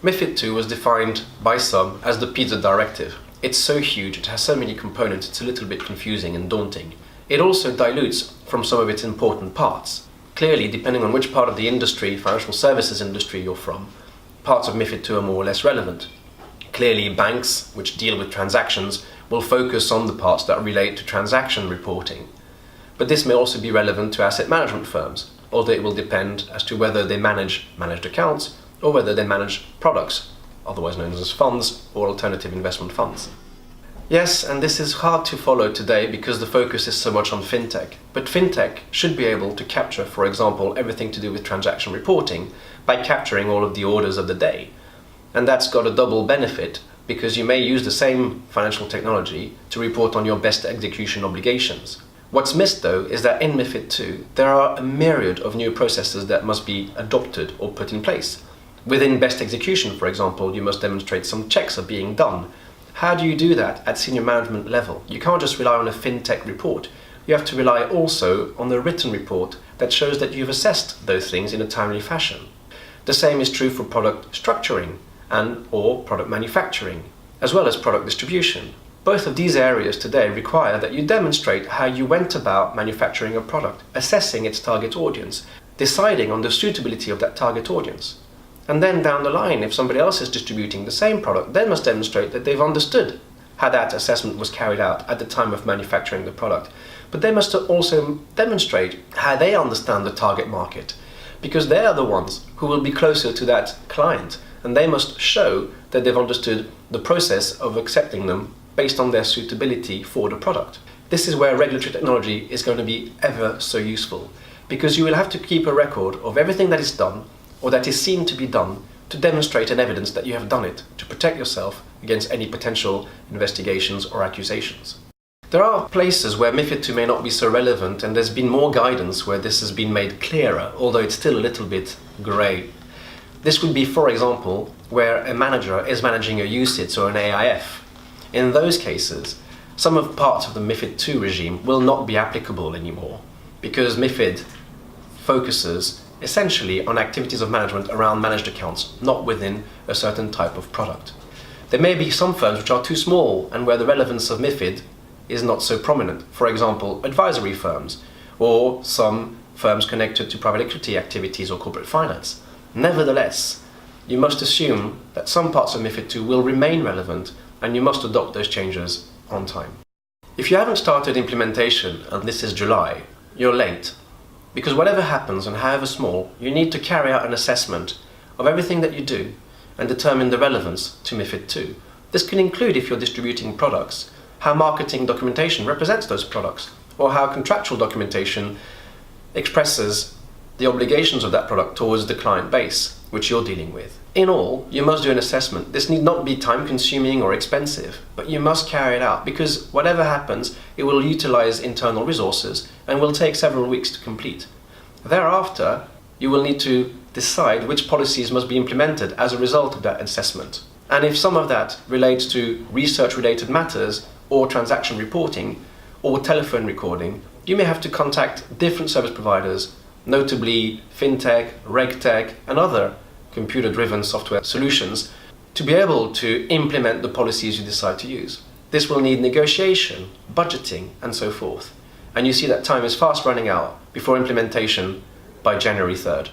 Mifid II was defined by some as the pizza directive. It's so huge, it has so many components, it's a little bit confusing and daunting. It also dilutes from some of its important parts. Clearly, depending on which part of the industry, financial services industry you're from, parts of Mifid II are more or less relevant. Clearly, banks, which deal with transactions, will focus on the parts that relate to transaction reporting. But this may also be relevant to asset management firms, although it will depend as to whether they manage managed accounts or whether they manage products, otherwise known as funds or alternative investment funds. Yes, and this is hard to follow today because the focus is so much on fintech. But fintech should be able to capture, for example, everything to do with transaction reporting by capturing all of the orders of the day. And that's got a double benefit because you may use the same financial technology to report on your best execution obligations. What's missed though is that in Mifid II, there are a myriad of new processes that must be adopted or put in place. Within best execution, for example, you must demonstrate some checks are being done. How do you do that at senior management level? You can't just rely on a fintech report. You have to rely also on the written report that shows that you've assessed those things in a timely fashion. The same is true for product structuring and or product manufacturing, as well as product distribution. Both of these areas today require that you demonstrate how you went about manufacturing a product, assessing its target audience, deciding on the suitability of that target audience. And then down the line, if somebody else is distributing the same product, they must demonstrate that they've understood how that assessment was carried out at the time of manufacturing the product. But they must also demonstrate how they understand the target market, because they are the ones who will be closer to that client, and they must show that they've understood the process of accepting them based on their suitability for the product. This is where regulatory technology is going to be ever so useful, because you will have to keep a record of everything that is done or that is seen to be done to demonstrate an evidence that you have done it, to protect yourself against any potential investigations or accusations. There are places where Mifid II may not be so relevant, and there's been more guidance where this has been made clearer, although it's still a little bit grey. This would be, for example, where a manager is managing a UCITS or an AIF. In those cases, some of parts of the Mifid II regime will not be applicable anymore, because Mifid focuses essentially on activities of management around managed accounts, not within a certain type of product. There may be some firms which are too small and where the relevance of Mifid is not so prominent. For example, advisory firms, or some firms connected to private equity activities or corporate finance. Nevertheless, you must assume that some parts of Mifid II will remain relevant, and you must adopt those changes on time. If you haven't started implementation, and this is July, you're late. Because whatever happens, and however small, you need to carry out an assessment of everything that you do and determine the relevance to Mifid II. This can include, if you're distributing products, how marketing documentation represents those products, or how contractual documentation expresses the obligations of that product towards the client base which you're dealing with. In all, you must do an assessment. This need not be time-consuming or expensive, but you must carry it out because whatever happens, it will utilize internal resources and will take several weeks to complete. Thereafter, you will need to decide which policies must be implemented as a result of that assessment. And if some of that relates to research-related matters or transaction reporting or telephone recording, you may have to contact different service providers, notably fintech, regtech, and other computer-driven software solutions, to be able to implement the policies you decide to use. This will need negotiation, budgeting, and so forth. And you see that time is fast running out before implementation by January 3rd.